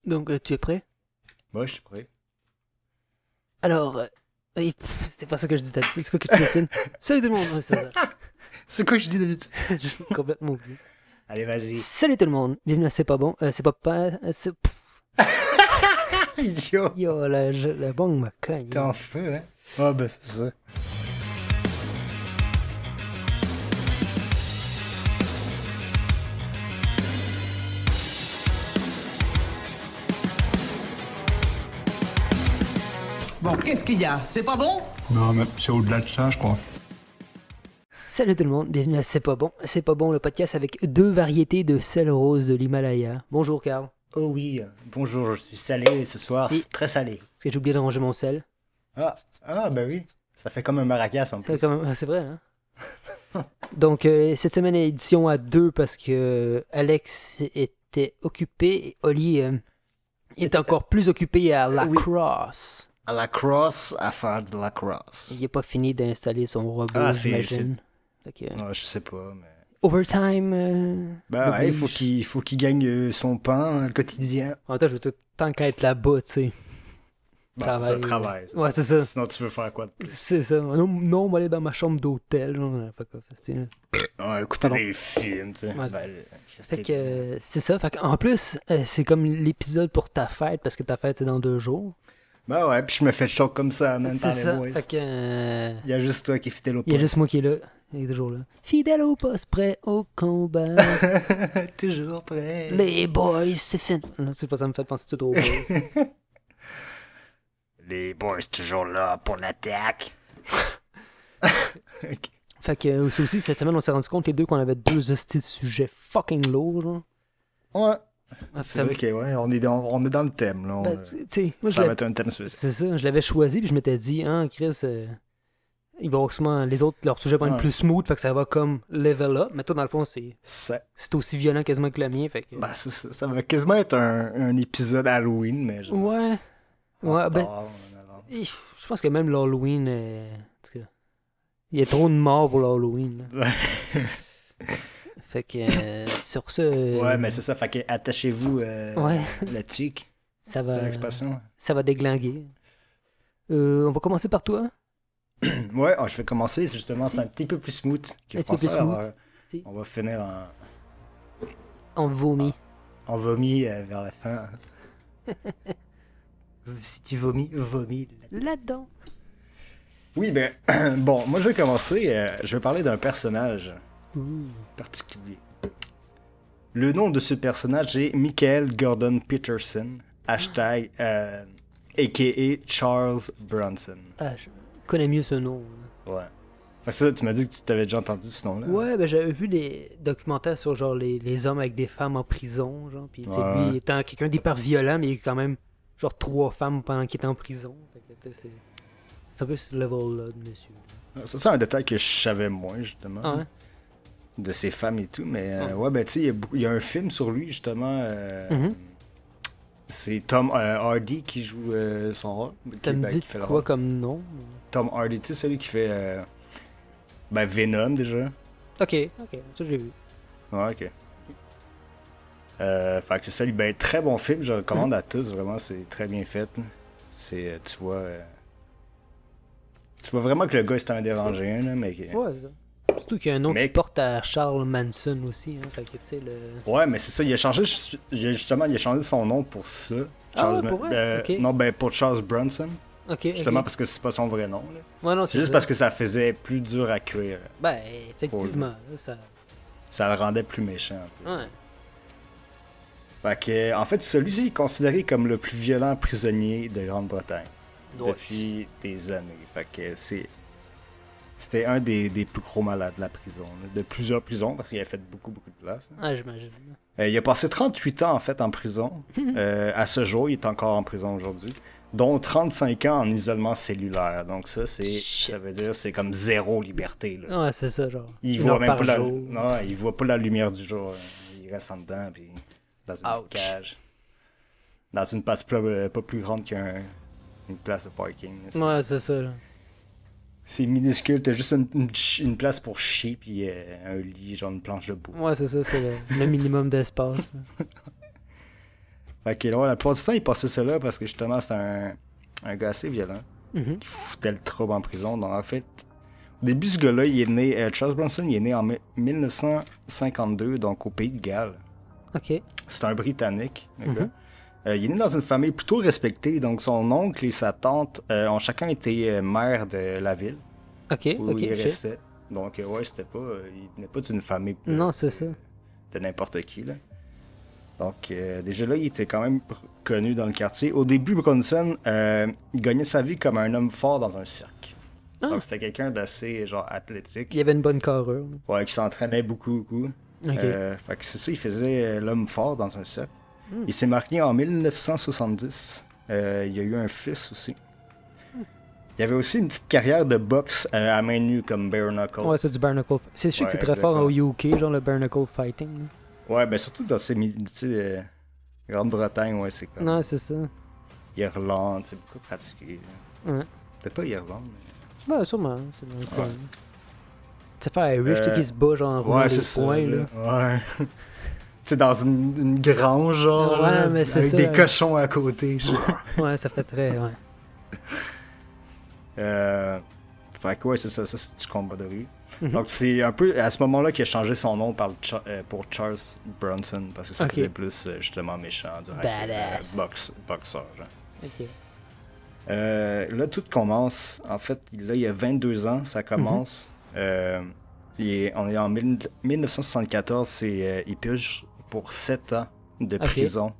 Donc, tu es prêt? Moi, je suis prêt. Alors, c'est pas ça que je dis d'habitude, c'est quoi que tu dessines? Salut tout le monde! Ouais, c'est ça. C'est quoi que je dis d'habitude? J'ai complètement oublié. Allez, vas-y. Salut tout le monde! Bienvenue à C'est pas bon, c'est pas... Idiot. Yo, la bong me cogne. T'es en feu, hein? Ah, ben, c'est ça. Bon, qu'est-ce qu'il y a? C'est pas bon? Non, mais c'est au-delà de ça, je crois. Salut tout le monde, bienvenue à C'est pas bon. C'est pas bon, le podcast avec deux variétés de sel rose de l'Himalaya. Bonjour Carl. Oh oui, bonjour, je suis salé ce soir, Si. c'est très salé. Est-ce que j'ai oublié de ranger mon sel? Ben oui. Ça fait comme un maracas en plus. C'est vrai, hein? Donc, cette semaine, édition à deux parce que Alex était occupé et Oli est encore plus occupé à la Oui. crosse. À la crosse, à faire de la crosse. Il n'a pas fini d'installer son robot, Ah, j'imagine. Fait que, Je sais pas, mais... overtime. Ben ouais, oblige. il faut qu'il gagne son pain, le quotidien. En même temps, je veux dire, tant qu'à être là-bas, tu sais. Ben, c'est ça, Travail. le travail. Ouais, c'est ça. Sinon, tu veux faire quoi de plus? C'est ça. Non, on va aller dans ma chambre d'hôtel. Genre, fuck off, c'est- Ouais, écouter Pardon. des films, tu sais. Ouais. Ben, Fait que c'est ça. Fait en plus, c'est comme l'épisode pour ta fête parce que ta fête c'est dans 2 jours. Ben ouais, puis je me fais chaud comme ça, man, C'est par les ça. boys. Fait que Il y a juste toi qui est fidèle au il y a poste. juste moi qui est là. Il est toujours là. Fidèle au poste, prêt au combat. Toujours prêt. Les boys, c'est fin. Non, c'est pas ça me fait penser tout au boys. Les boys toujours là pour l'attaque. Ok. Fait que aussi, cette semaine, on s'est rendu compte les deux qu'on avait deux hosties de sujets fucking lourds. Genre. Ouais, Ah, c'est vrai que ouais, on est dans le thème, là. Ben, tu sais, moi, je Ça va l'avais- être un thème spécial. c'est ça, je l'avais choisi puis je m'étais dit, hein, Chris, il va avoir sûrement les autres, leurs sujets vont être Ouais. plus smooth, fait que ça va comme level up. Mais toi, dans le fond, c'est aussi violent quasiment que le mien, fait que... Ben, ça va quasiment être un épisode Halloween, mais genre. Ouais. en Ouais, ben, retard, en avance. je pense que même l'Halloween, en tout cas, il y a trop de morts pour l'Halloween. là. Fait que, sur ce... Ouais, mais c'est ça, fait que attachez-vous Ouais. la tuque. Ça C'est va- l'expression. Ça va déglinguer. On va commencer par toi. Ouais, je vais commencer, c'est justement, c'est un petit peu plus smooth que Un petit peu plus François, smooth. alors, Si. on va finir On vomit. en vomi vers la fin. Si tu vomis, vomis. Là-dedans. Oui, ben, bon, moi je vais commencer, je vais parler d'un personnage Ouh. particulier. Le nom de ce personnage est Michael Gordon Peterson, hashtag, a.k.a. Charles Bronson. Ah, je connais mieux ce nom. Ouais. Fait que ça, tu m'as dit que tu t'avais déjà entendu ce nom-là. Ouais, ben j'avais vu les documentaires sur genre les hommes avec des femmes en prison, genre, puis tu sais, Ouais. lui étant quelqu'un d'hyper violent, mais il y a quand même genre 3 femmes pendant qu'il était en prison. Fait que, tu sais, c'est un peu ce level-là de monsieur. Ça, c'est un détail que je savais moins, justement. Ah ouais? De ses femmes et tout, mais Ouais. ouais, ben tu sais, il y a un film sur lui, justement. Mhm. C'est Tom Hardy qui joue son rôle. Ça me dit qui fait le quoi rôle. comme nom? Tom Hardy, tu sais, celui qui fait Venom déjà. Ok, ça j'ai vu. Ouais, ok. Fait que c'est ça, ben, très bon film, je le recommande à tous, vraiment, c'est très bien fait. Là. C'est, tu vois vraiment que le gars c'est un dérangé, là, mais... Ouais, c'est ça. Surtout qu'il y a un nom qui Mec. porte à Charles Manson aussi, hein, fait que tu sais, le... Ouais, mais c'est ça, il a changé, justement, il a changé son nom pour ça. Ah ouais, pour vrai? Ok. Non, ben pour Charles Bronson, Ok, justement ok. parce que c'est pas son vrai nom. Là. Ouais, non, C'est juste parce que ça faisait plus dur à cuire. Ben, effectivement, là, ça... Ça le rendait plus méchant. Tu sais. Ouais. Fait que, en fait, celui-ci est considéré comme le plus violent prisonnier de Grande-Bretagne depuis des années. Fait que c'était un des plus gros malades de la prison, là, de plusieurs prisons, parce qu'il a fait beaucoup de place. Hein. Ah, j'imagine. Il a passé 38 ans, en fait, en prison. À ce jour, il est encore en prison aujourd'hui. Dont 35 ans en isolement cellulaire. Donc ça veut dire c'est comme zéro liberté. Là. Ouais, c'est ça, genre. Il Une voit heure même par pas jour. non, il voit pas la lumière du jour. Il reste en dedans, puis dans une petite Ouch. cage. Dans une place pas plus grande qu'une place de parking. Là. Ouais, c'est ça, là. C'est minuscule, t'as juste une place pour chier, puis un lit, genre une planche de boue. Ouais, c'est ça, c'est le minimum d'espace. Fait que ouais, la plupart du temps, il passait ça là parce que justement, c'était un gars assez violent. Qui foutait le trouble en prison. Donc en fait, au début, ce gars-là, il est né. Charles Bronson, il est né en 1952, donc au Pays de Galles. Ok. C'est un Britannique, le gars. Il est né dans une famille plutôt respectée, donc son oncle et sa tante ont chacun été maires de la ville où il restait. Donc ouais, c'était pas, il venait pas d'une famille c'est ça. De n'importe qui, là. Donc déjà là, il était quand même connu dans le quartier. Au début, Bronson, il gagnait sa vie comme un homme fort dans un cirque. Donc c'était quelqu'un d'assez genre athlétique. Il avait une bonne carrure. Ouais, qui s'entraînait beaucoup. Fait que c'est ça, il faisait l'homme fort dans un cirque. Il s'est marié en 1970. Il y a eu un fils aussi. Il y avait aussi une petite carrière de boxe à main nue comme bare knuckle. Ouais, c'est du bare knuckle. Je sais que c'est très fort au UK, genre le bare knuckle fighting. Ouais, ben surtout dans ces Grande-Bretagne, ouais, c'est comme... Non, c'est ça. Irlande, c'est beaucoup pratiqué. Ouais. Peut-être pas Irlande, mais... Ouais, sûrement. C'est dans le coin. Tu sais faire Irish, tu sais qu'il se bat genre en roulant des poings, là. Ouais. Tu sais, dans une grange, genre, ouais, là, mais c'est avec ça, des cochons à côté. Ouais, ça fait très... Ouais. Fait que ouais, c'est ça, c'est du combat de rue. Donc c'est un peu à ce moment-là qu'il a changé son nom pour Charles Bronson, parce que ça faisait plus justement méchant, badass. Boxeur. Genre. Ok. Là, tout commence, en fait, là, il y a 22 ans, ça commence. On est en 1974, il purge pour 7 ans de prison.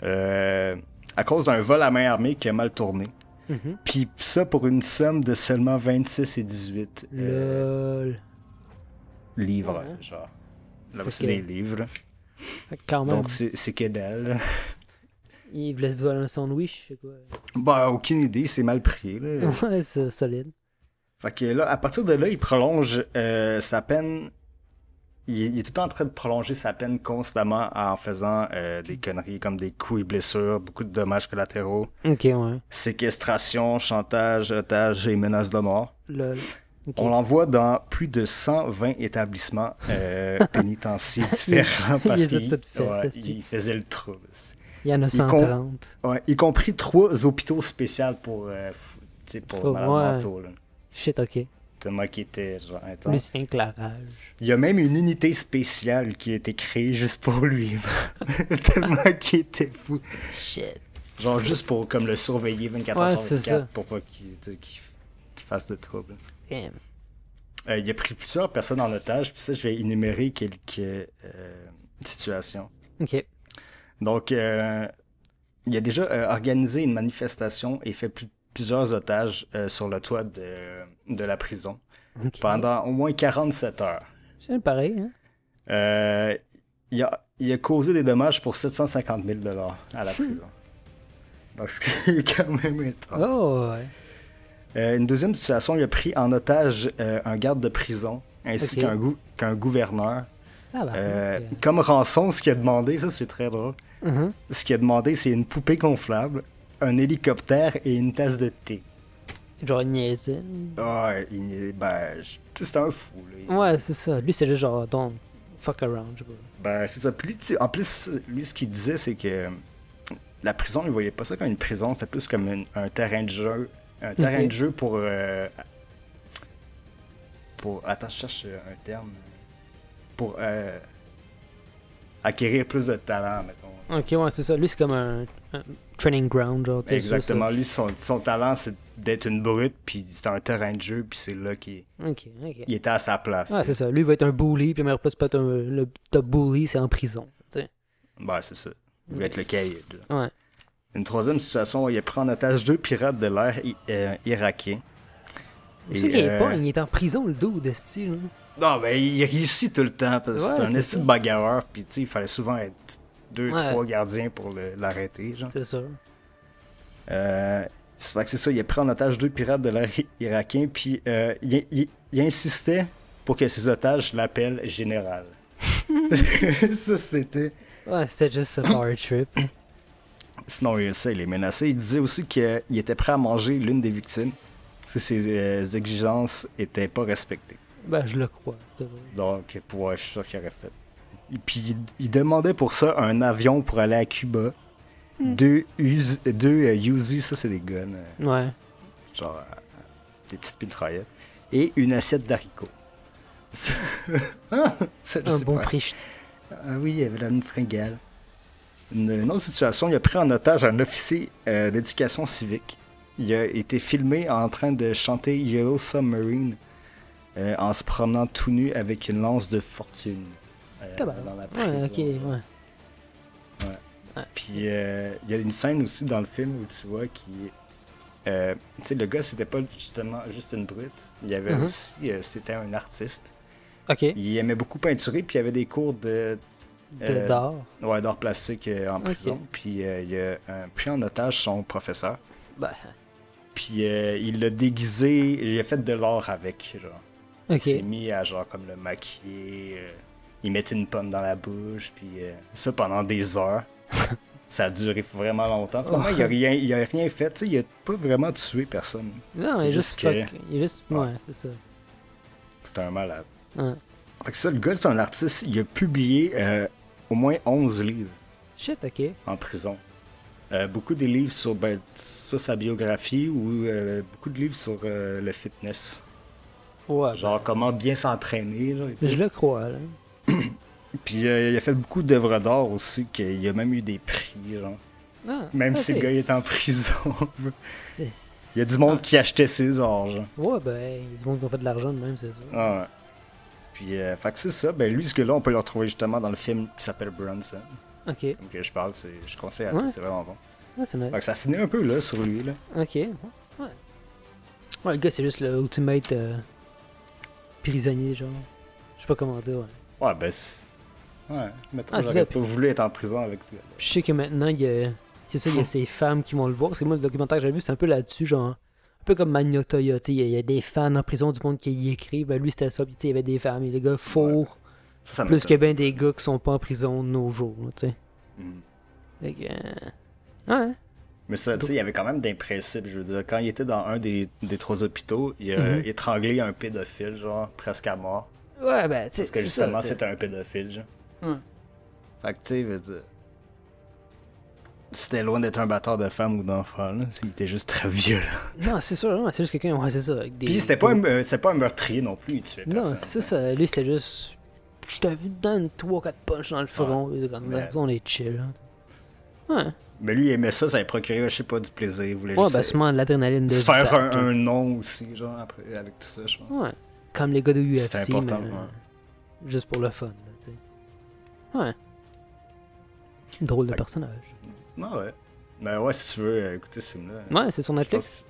À cause d'un vol à main armée qui a mal tourné. Puis ça pour une somme de seulement 26 et 18 livres, genre. Là, c'est des livres. Quand même. Donc c'est que dalle. Il voulait se voler un sandwich, c'est quoi? Bah, aucune idée, c'est mal pris, là. Ouais, c'est solide. Fait que là, à partir de là, il prolonge sa peine. Il est tout le temps en train de prolonger sa peine constamment en faisant des conneries comme des coups et blessures, beaucoup de dommages collatéraux. Ok, ouais. Séquestration, chantage, otage et menaces de mort. Lol. Okay. On l'envoie dans plus de 120 établissements pénitentiaires différents parce qu'il faisait le trouble. Il y en a 130. Y compris 3 hôpitaux spéciaux pour malades mentaux. Là. Shit, ok. Tellement qu'il était genre intense. Lui, c'est un rage. Il y a même une unité spéciale qui a été créée juste pour lui. Tellement qu'il était fou. Shit. Genre juste pour comme le surveiller 24 heures sur 24 pour pas qu'il fasse de trouble. Damn. Il a pris plusieurs personnes en otage, puis ça, je vais énumérer quelques situations. Ok. Donc, il a déjà organisé une manifestation et fait plusieurs otages sur le toit de la prison pendant au moins 47 heures. C'est pareil, hein? Il a causé des dommages pour 750 000 $ à la prison. Donc, ce qui est quand même intense. Oh, ouais. Une deuxième situation, il a pris en otage un garde de prison ainsi qu'un gouverneur. Comme rançon, ce qu'il a demandé, ça c'est très drôle. Ce qu'il a demandé, c'est une poupée gonflable, un hélicoptère et une tasse de thé. Genre niaisé. Ouais, c'est un fou. Là. Ouais, c'est ça. Lui, c'est juste genre, don't fuck around. Je sais pas. C'est ça. Puis, en plus, lui, ce qu'il disait, c'est que la prison, il voyait pas ça comme une prison, c'était plus comme un terrain de jeu. Un terrain de jeu pour... Attends, je cherche un terme. Pour acquérir plus de talent, mettons. Ok, ouais, c'est ça. Lui, c'est comme un training ground, genre. Exactement. Lui, son talent, c'est d'être une brute, puis c'est un terrain de jeu, puis c'est là qu'il il était à sa place. Ouais, c'est ça. Lui, il va être un bully, puis la place, peut être le top bully, c'est en prison. T'sais. Ben, c'est ça. Il va être le caïd. Ouais. Une troisième situation, il a pris en otage 2 pirates de l'air irakiens. C'est ça qu'il il est en prison, le dos de style. Non, ben il réussit tout le temps, parce que c'est un esti de bagarreur, puis tu sais, il fallait souvent être 2-3 gardiens pour l'arrêter, genre. C'est sûr. Fait que c'est ça, il a pris en otage 2 pirates de l'air irakiens, puis il insistait pour que ses otages l'appellent général. Ça, c'était... Ouais, c'était juste un power trip. Sinon, ça, il est menacé. Il disait aussi qu'il était prêt à manger l'une des victimes si ses exigences étaient pas respectées. Ben, je le crois. Donc, je suis sûr qu'il aurait fait. Et puis, il demandait pour ça un avion pour aller à Cuba. 2 Uzi, ça c'est des guns. Ouais. Genre des petites mitraillettes. Et une assiette d'haricots. Un bon prix. Ah oui, il y avait là une fringale. Une autre situation, il a pris en otage un officier d'éducation civique. Il a été filmé en train de chanter Yellow Submarine en se promenant tout nu avec une lance de fortune. Dans la prison. Ouais, ok, ouais. Puis il y a une scène aussi dans le film où tu vois qui tu sais, le gars c'était pas justement juste une brute. Il y avait aussi, c'était un artiste. Ok. Il aimait beaucoup peinturer, puis il y avait des cours d'art. Ouais, d'art plastique en prison. Puis il a pris en otage son professeur. Ben. Puis il l'a déguisé, il a fait de l'art avec, genre. Ok. Il s'est mis à genre comme le maquiller, il mettait une pomme dans la bouche, puis ça pendant des heures. Ça a duré vraiment longtemps. Vraiment, il a rien fait, tu sais, il a pas vraiment tué personne. Non, il est juste ouais, c'est ça. C'était un malade. Ouais. Fait que ça, le gars, c'est un artiste, il a publié au moins 11 livres. Shit, ok. En prison. Beaucoup de livres sur sa biographie ou beaucoup de livres sur le fitness. Ouais. Genre comment bien s'entraîner. Là, je le crois, là. Puis il a fait beaucoup d'œuvres d'art aussi, qu'il a même eu des prix, genre. Même si le gars est en prison. Il y a du monde qui achetait ses art, genre. Ouais, ben, il y a du monde qui a fait de l'argent de même, c'est ça. Ah ouais. Puis, fait que c'est ça. Ben, lui, ce gars-là, on peut le retrouver justement dans le film qui s'appelle Bronson. Ok. Donc, je parle, je conseille à tous, c'est vraiment bon. Ouais, c'est nice. Fait que ça finit un peu, là, sur lui, là. Ok. Ouais. Ouais, le gars, c'est juste le ultimate prisonnier, genre. Je sais pas comment dire, ouais. Ouais, ben, ouais, maintenant, j'aurais pas voulu être en prison avec ce gars-là. Je sais que maintenant, c'est ça, il y a ces femmes qui vont le voir. Parce que moi, le documentaire que j'ai vu, c'est un peu là-dessus, genre. Un peu comme Magna Toyota. Il y a des fans en prison du monde qui y écrivent. Ben, lui, c'était ça. Puis, il y avait des femmes. Et les gars fourrent. Ça plus que bien des gars qui sont pas en prison de nos jours, tu sais. Fait que. Ouais. Mais ça, tu sais, il y avait quand même des principes. Je veux dire, quand il était dans un des 3 hôpitaux, il a étranglé un pédophile, genre, presque à mort. Ouais, ben, tu sais. Parce que justement, c'était un pédophile, genre. Fait que, tu sais, veux dire. C'était loin d'être un batteur de femmes ou d'enfants, là. Il était juste très violent. Non, c'est sûr, c'est juste quelqu'un, ouais, c'est ça. Avec des... Puis c'était pas un meurtrier non plus, il tuait personne. Non, c'est ça. Lui, c'était juste. Je t'avais vu dans 3-4 punches dans le front. On est chill, là. Ouais. Mais lui, il aimait ça, ça lui procurait, je sais pas, du plaisir. Il voulait juste. Ouais, ben, sûrement de l'adrénaline de. Se faire un nom aussi, genre, après, avec tout ça, je pense. Ouais. Comme les gars de UFC. C'était important, juste pour le fun, tu sais. Ouais. Drôle de personnage. Non, ouais. Ben ouais, si tu veux écouter ce film-là. Ouais, c'est sur Netflix.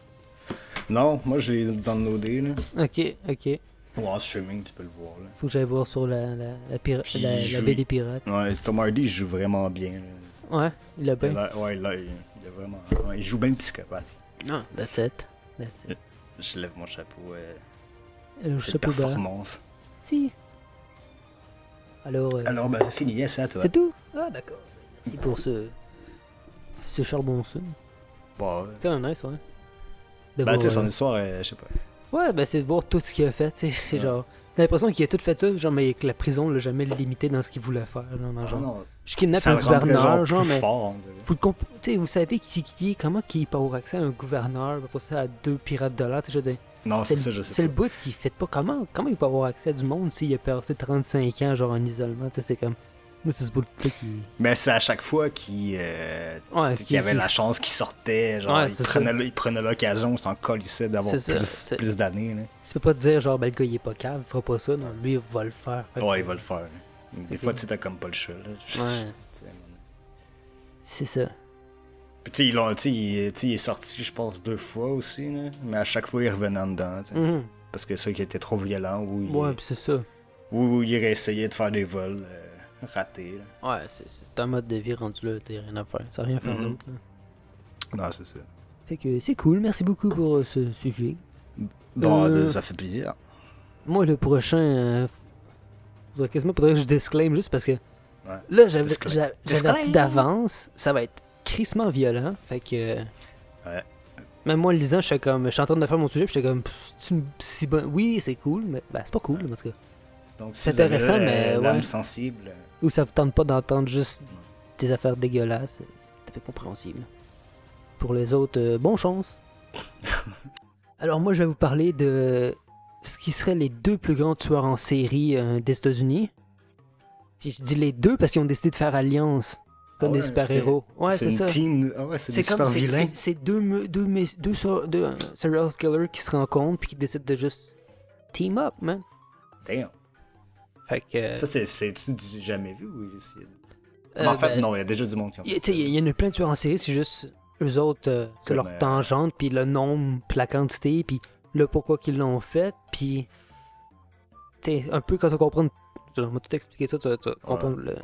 Non, moi je l'ai downloadé, là. Ok. Ou en streaming, tu peux le voir, là. Faut que j'aille voir sur la baie des pirates. Ouais, Tom Hardy, il joue vraiment bien, là. Ouais, il a bien. Ouais, il a vraiment. Ouais, il joue bien le psychopathe. Non, that's it. Je lève mon chapeau. C'est performance. Si. Alors, ben c'est fini, c'est à toi. C'est tout? Ah, d'accord. Merci pour ce charbon-son. Bon, ouais. Quand même nice, ouais. Ben, tu sais, son histoire, je sais pas. Ouais, ben, c'est de voir tout ce qu'il a fait, tu sais. C'est genre. T'as l'impression qu'il a tout fait ça, genre, mais que la prison l'a jamais limité dans ce qu'il voulait faire. Là, genre. Non. Je kidnappe un gouverneur, genre, mais. Fort, vous savez comment il peut avoir accès à un gouverneur, pour ça à 2 pirates de l'air, tu sais, je veux dire. Non, c'est ça, je sais pas. C'est le bout qui fait pas. Comment il peut avoir accès à du monde s'il a passé 35 ans, genre, en isolement, tu sais, c'est comme. Moi, c'est ce bout-là qui. Mais c'est à chaque fois qu'il avait la chance qu'il sortait, genre, il prenait l'occasion, c'est encore lycée d'avoir plus d'années. Là. Tu peux pas te dire, genre, ben, le gars, il est pas cave, il fera pas ça, non, lui, il va le faire. Ouais, il va le faire. Là. Des fois, tu sais, t'as comme pas le choix. Là. Ouais. C'est ça. Puis, tu sais, il est sorti, je pense, 2 fois aussi, là. Mais à chaque fois, il revenait en dedans, tu sais. Parce que ça, qui était trop violent. Ouais, puis c'est ça. Ou il aurait essayé de faire des vols. Raté. Là. Ouais, c'est un mode de vie rendu là, t'as rien à faire. Ça n'a rien à faire d'autre. Non, c'est ça. Fait que c'est cool, merci beaucoup pour ce sujet. Bon, ça fait plaisir. Moi, le prochain, faudrait que je disclaim juste parce que là, j'avais averti d'avance, ça va être crissement violent. Fait que. Ouais. Même moi, en le lisant, je suis en train de faire mon sujet, puis j'étais comme, si bon. Oui, c'est cool, mais c'est pas cool, en tout cas. Donc, si c'est intéressant, avez, mais l'âme sensible. Ou ça vous tente pas d'entendre juste des affaires dégueulasses. fait compréhensible. Pour les autres, bonne chance. Alors moi, je vais vous parler de ce qui seraient les 2 plus grands tueurs en série des États-Unis. Puis je dis les 2 parce qu'ils ont décidé de faire alliance comme des super-héros. Ouais, c'est ça. Team... Ah ouais, c'est des comme super vilains. C'est deux serial killers qui se rencontrent puis qui décident de juste team up, man. Damn. Fait que... Ça, c'est-tu du jamais vu ou... en fait, non, il y a déjà du monde qui ont fait ça. Il y en a plein de tueurs en série, c'est juste... Eux autres, c'est leur tangente, puis le nombre, puis la quantité, puis le pourquoi qu'ils l'ont fait, puis... Tu sais, un peu quand tu comprends... On va tout expliquer ça, tu vas comprendre le...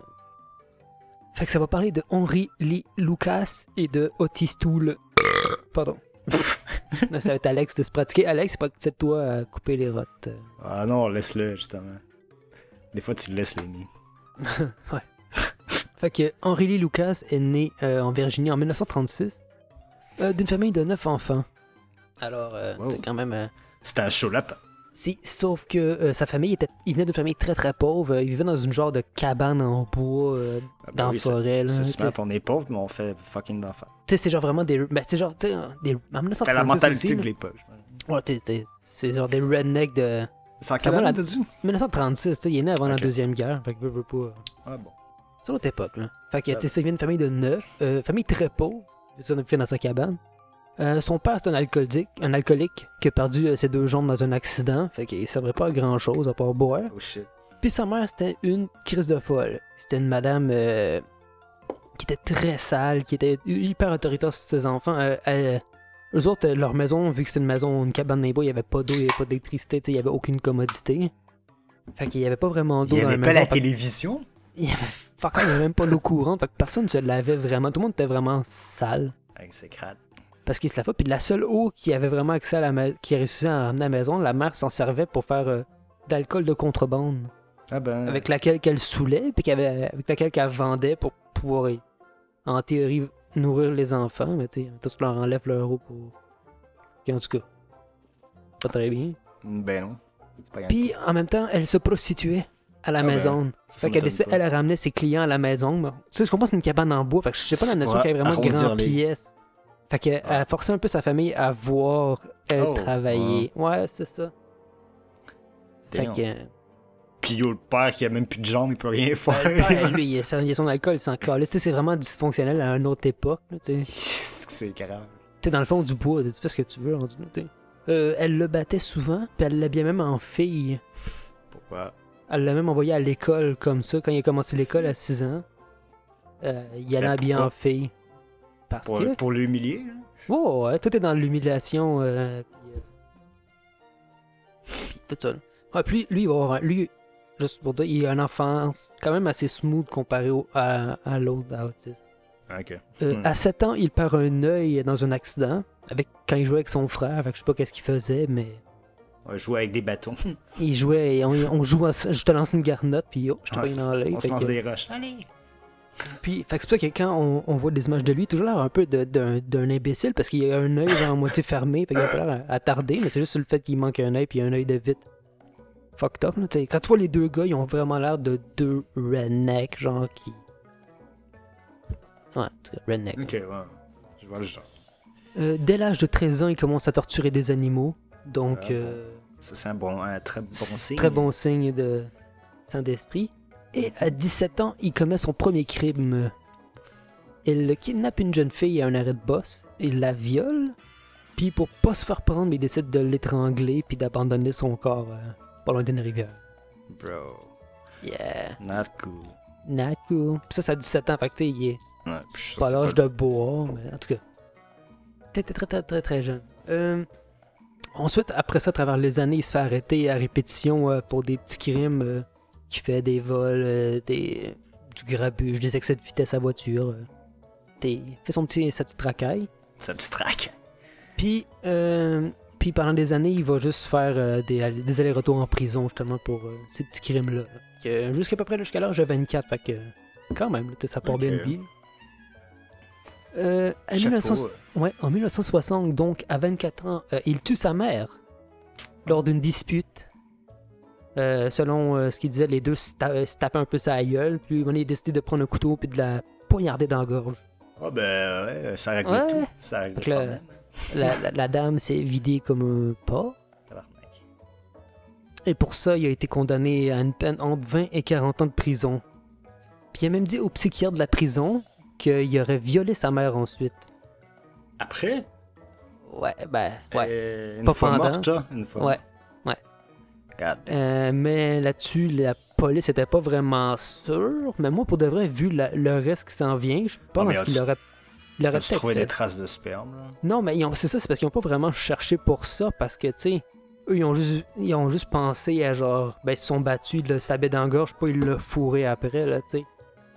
Fait que ça va parler de Henry Lee Lucas et de Otis Toole. Pardon. Ça va être Alex de se pratiquer. Alex, c'est pas peut-être toi à couper les rottes. Ah non, laisse-le, justement. Des fois, tu le laisses les nids. Ouais. Fait que Henry Lee Lucas est né en Virginie en 1936 d'une famille de 9 enfants. Alors, c'est quand même... C'était un chaud lapin. Si, sauf que sa famille il venait d'une famille très très pauvre. Il vivait dans une genre de cabane en bois dans la forêt. C'est smart, on est pauvre, mais on fait fucking d'enfants. Tu sais, c'est genre vraiment des. Ben, c'est genre, tu sais, des. En 1936 c'était la mentalité aussi, de l'époque. Ouais, c'est genre des rednecks de. C'est en quelle année t'as dit 1936, tu sais, il est né avant la Ok. Deuxième Guerre. Fait que veut pas. Ah bon. C'est l'autre époque, là. Fait que, tu sais, ça, il vient d'une famille de 9. Famille très pauvre. Ça, on a fait dans sa cabane. Son père, c'est un alcoolique qui a perdu ses 2 jambes dans un accident. Fait qu'il servait pas à grand chose à part boire. Oh shit. Puis sa mère, c'était une crise de folle. C'était une madame qui était très sale, qui était hyper autoritaire sur ses enfants. Eux autres, leur maison, vu que c'était une cabane dans les bois, il n'y avait pas d'eau, il n'y avait pas d'électricité, il n'y avait aucune commodité. Fait qu'il n'y avait pas vraiment d'eau Il y dans la avait maison. pas la télévision? Il n'y avait même pas d'eau courante. Fait que personne ne se lavait vraiment. Tout le monde était vraiment sale. C'est crade. Parce qu'il se lavait. Puis la seule eau qui avait vraiment accès à qui réussissait à ramener à la maison, la mère s'en servait pour faire d'alcool de contrebande. Ah ben. Avec laquelle qu'elle saoulait, puis avec laquelle qu'elle vendait pour pouvoir, en théorie, nourrir les enfants. Mais tu sais, tu leur enlèves leur eau pour. En tout cas, pas très bien. Ben non. Puis en même temps, elle se prostituait à la maison. Fait qu'elle décidait, elle ramenait ses clients à la maison. Tu sais, je comprends, c'est une cabane en bois. Fait que je sais pas la notion qu'il y avait vraiment de grandes pièces. Fait qu'elle forçait un peu sa famille à voir elle travailler. Ouais, c'est ça. Fait que. Puis le père qui a même plus de jambes, il peut rien faire. Le père, lui, il a son alcool, il s'en calisse. Tu sais, c'est vraiment dysfonctionnel à une autre époque. Tu sais. C'est grave. T'es dans le fond du bois, tu fais ce que tu veux. Elle le battait souvent, puis elle l'habillait même en fille. Pourquoi? Elle l'a même envoyé à l'école comme ça, quand il a commencé l'école à 6 ans. Il allait habillé en fille. Parce que... Pour l'humilier, là? Oh, ouais, tout est dans l'humiliation, puis tout ça. Ouais, puis lui, il va avoir juste pour dire, il a une enfance quand même assez smooth comparé à l'autre, à Otis. Ok. À 7 ans, il perd un œil dans un accident, quand il jouait avec son frère, je sais pas qu'est-ce qu'il faisait, mais... On jouait avec des bâtons. Il jouait, et on joue, je te lance une garnotte, puis je te pogne dans l'œil. On se lance des roches. Allez! Puis, c'est pour ça que quand on voit des images de lui, il a toujours l'air un peu d'un imbécile, parce qu'il a un œil à moitié fermé, fait qu'il a pas l'air attardé, mais c'est juste le fait qu'il manque un œil, puis un œil de vite. Fucked up, là, t'sais. Quand tu vois les 2 gars, ils ont vraiment l'air de 2 rednecks, genre qui... Ouais, redneck. Ok, ouais. Je vois le genre. Dès l'âge de 13 ans, il commence à torturer des animaux, donc... Ça, c'est un très bon signe. Très bon signe de sang d'esprit. Et à 17 ans, il commet son premier crime. Il kidnappe une jeune fille à un arrêt de boss, il la viole, puis pour pas se faire prendre, il décide de l'étrangler puis d'abandonner son corps pas loin d'une rivière. Bro. Yeah. Not cool. Not cool. Puis ça a 17 ans, fait que il est pas ça, l'âge de boire, mais en tout cas. T'étais très très très très jeune. Ensuite, après ça, à travers les années, il se fait arrêter à répétition pour des petits crimes. Qui fait des vols, du grabuge, des excès de vitesse à voiture. Il fait sa petite racaille. Sa petite traque. Puis pendant des années, il va juste faire des allers-retours en prison, justement, pour ces petits crimes-là. Jusqu'à peu près jusqu'à l'âge de 24, fait que quand même, là, ça part bien le vie. En 1960, donc, à 24 ans, il tue sa mère lors d'une dispute. Selon ce qu'il disait, les deux se tapaient un peu sa gueule, puis il a décidé de prendre un couteau puis de la poignarder dans la gorge. Ah ben ouais, ça règle Ouais. tout. Ça règle Fait le que problème. La dame s'est vidée comme un pas. Tabarnak. Et pour ça, il a été condamné à une peine entre 20 et 40 ans de prison. Puis il a même dit au psychiatre de la prison qu'il aurait violé sa mère ensuite. Après? Ouais, ben, ouais. Une Pas fois pendant. morte, genre? Une fois Ouais, morte. God. Mais là-dessus, la police était pas vraiment sûre. Mais moi, pour de vrai, vu le reste qui s'en vient, je pense mais qu'il aurait Tu peut-être trouvé fait. des traces de sperme, là? Non, mais c'est ça, c'est parce qu'ils ont pas vraiment cherché pour ça, parce que, tu sais, eux, ils ont juste pensé à genre, ben, ils se sont battus, le sabet dans la gorge, pas ils l'ont fourré après, là, tu sais.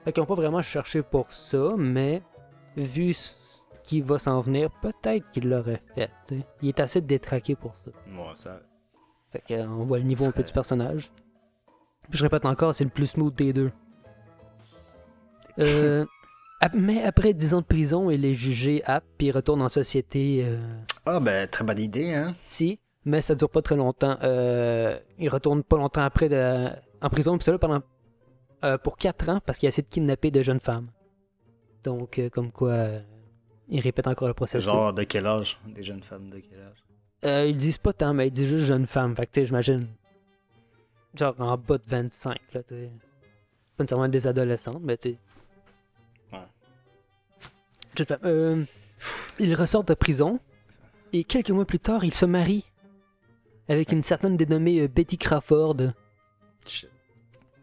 Fait qu'ils ont pas vraiment cherché pour ça, mais vu ce qui va s'en venir, peut-être qu'ils l'auraient fait, tu sais. Il est assez détraqué pour ça. Ouais, ça... Fait qu'on voit le niveau un peu serait- du personnage. Puis je répète encore, c'est le plus smooth des deux. Mais après 10 ans de prison, il est jugé apte, puis il retourne en société. Ah ben, très bonne idée, hein? Si, mais ça dure pas très longtemps. Il retourne pas longtemps après en prison, puis ça là pendant pour 4 ans parce qu'il a essayé de kidnapper de jeunes femmes. Donc, comme quoi, il répète encore le processus. Genre, de quel âge? Des jeunes femmes de quel âge? Ils disent pas tant, mais ils disent juste jeunes femmes. Fait que, tu sais, j'imagine. Genre en bas de 25, là, tu sais. Pas nécessairement des adolescentes, mais tu sais. Ouais. Jeunes femmes. Il ressort de prison et quelques mois plus tard, il se marie avec une certaine dénommée Betty Crawford. Shit.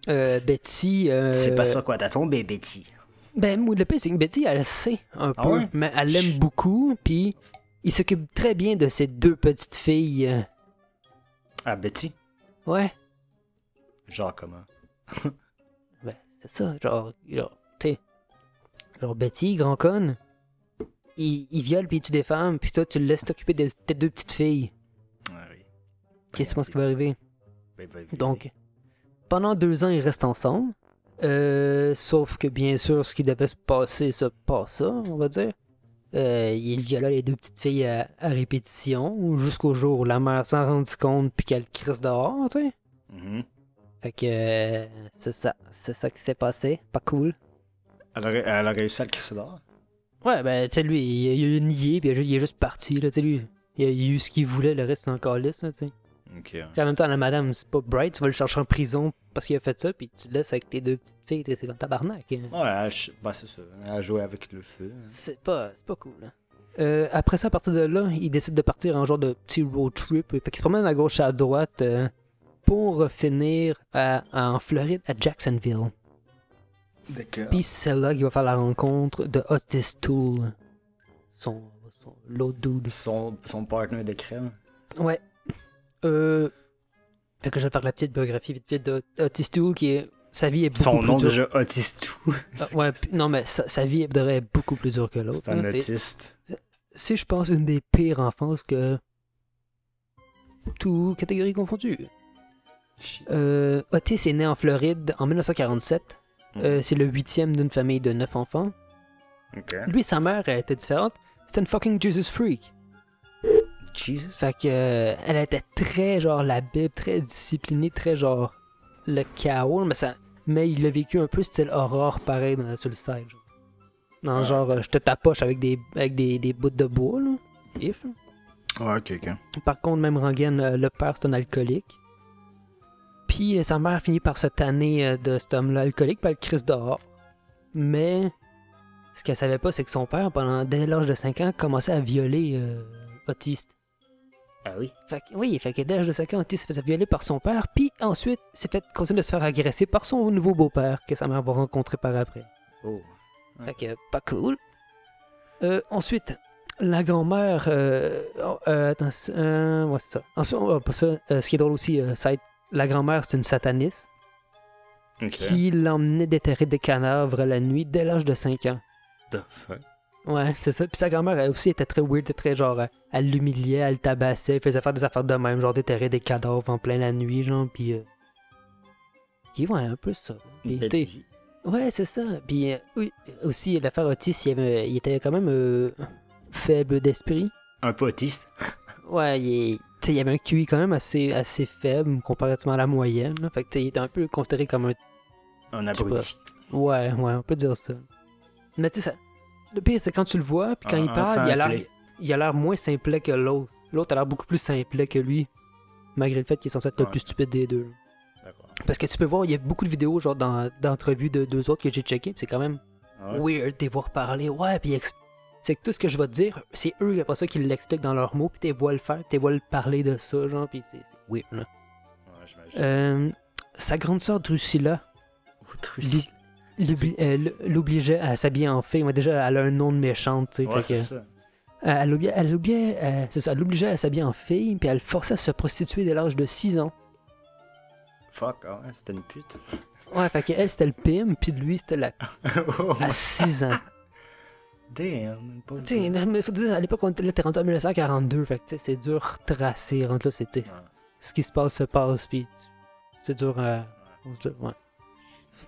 Betty. C'est pas ça quoi, t'as tombé, Betty. Ben, moi, le pire, c'est que Betty, elle sait un Ah peu, ouais? mais elle l'aime beaucoup, puis il s'occupe très bien de ses 2 petites filles. Ah, Betty? Ouais, Genre comment? ben, c'est ça, genre tu sais, genre Betty, grand con, il viole puis il tue des femmes, puis toi, tu le laisses t'occuper de tes 2 petites filles. Ouais, oui. Qu'est-ce que tu penses qui va arriver? Ben, Donc, pendant 2 ans, ils restent ensemble. Sauf que bien sûr, ce qui devait se passer se passa, on va dire. Il viola les 2 petites filles à répétition, jusqu'au jour où la mère s'en rendit compte puis qu'elle crisse dehors, tu sais. Mhm. Fait que c'est ça qui s'est passé, pas cool. Elle a réussi à le crisser dehors? Ouais, ben tu sais, lui, il a nié puis il est juste parti, là, tu sais, lui. Il a eu ce qu'il voulait, le reste c'est encore lisse, là, tu sais. Ok. Puis en même temps, la madame, c'est pas bright, tu vas le chercher en prison parce qu'il a fait ça, puis tu le laisses avec tes 2 petites filles, c'est comme tabarnak. Hein. Ouais, ben, c'est ça. Elle a joué avec le feu. hein. C'est pas cool. Hein. Après ça, à partir de là, il décide de partir en genre de petit road trip. Fait qu'il se promène à gauche et à droite pour finir en Floride, à Jacksonville. D'accord. Puis c'est là qu'il va faire la rencontre de Otis Toole. L'autre dude. Son partner de crème. Ouais. Fait que je vais faire la petite biographie vite vite d'Otis Toole qui est. Sa vie est beaucoup Son plus nom dure. déjà, Autiste tout. Ouais, non mais sa vie devrait être beaucoup plus dure que l'autre. C'est un hein, t'sais. autiste. C'est, je pense, une des pires enfances que. Tout catégorie confondue. Otis est né en Floride en 1947. C'est le 8e d'une famille de 9 enfants. Ok. Lui, sa mère elle était différente. C'était une fucking Jesus freak. Jesus. Fait que elle était très genre la Bible, très disciplinée, très genre le chaos, mais il l'a vécu un peu style horreur pareil sur le side. Genre. Dans Ah. genre je te tapoche avec des bouts de bois là. If. Ouais, ok, ok. Par contre, même Rangan, le père, c'est un alcoolique. Puis sa mère finit par se tanner de cet homme-là alcoolique, puis elle le crisse dehors. Mais ce qu'elle savait pas, c'est que son père, dès l'âge de 5 ans, commençait à violer Otis. Ah oui. Fait que dès l'âge de 5 ans, Otis s'est fait violer par son père, puis ensuite s'est fait continuer de se faire agresser par son nouveau beau-père, que sa mère va rencontrer par après. Oh. Fait que pas cool. Ensuite, la grand-mère. Attends, ouais, c'est ça. Ensuite, pas ça. Ce qui est drôle aussi, la grand-mère, c'est une sataniste Ok. qui l'emmenait déterrer des cadavres la nuit dès l'âge de 5 ans. The fuck? Ouais, c'est ça. Puis sa grand-mère, elle aussi, était très weird, était très genre. Elle l'humiliait, elle le tabassait, elle faisait faire des affaires de même, genre déterrer des cadavres en plein la nuit, genre, puis. Puis ouais, un peu ça. Puis, Une belle t'sais, vie. ouais, c'est ça. Puis oui, aussi, l'affaire Otis, il était quand même faible d'esprit. Un peu autiste. Ouais, il y avait un QI quand même assez faible comparativement à la moyenne. Là. Fait que il était un peu considéré comme un. Un abruti. Ouais, on peut dire ça. Mais tu sais, Le pire, c'est quand tu le vois, puis quand il parle, il a l'air moins simplet que l'autre. L'autre a l'air beaucoup plus simplet que lui, malgré le fait qu'il est censé être le plus stupide des deux. D'accord. Parce que tu peux voir, il y a beaucoup de vidéos genre d'entrevues de deux autres que j'ai checkées, c'est quand même weird de les voir parler. Ouais, puis c'est que tout ce que je vais te dire, c'est eux après ça qui l'expliquent dans leurs mots, puis tu les vois le faire, tu les vois le parler de ça, genre, puis c'est weird, là. Ouais, j'imagine. Sa grande sœur Drusilla Drusilla. l'obligeait à s'habiller en fille. Mais déjà, elle a un nom de méchante, tu sais. Ouais, c'est ça. Elle l'obligeait à s'habiller en fille, puis elle le forçait à se prostituer dès l'âge de 6 ans. Fuck, ouais, c'était une pute. Ouais, fait qu'elle, c'était le pim, puis lui, c'était la à 6 ans. Damn, pas Tu sais, mais faut dire, à l'époque, là, t'es rendu en 1942, fait que, tu sais, c'est dur de tracer. Rendu là, c'était... Ce qui se passe, puis c'est dur à... Ouais.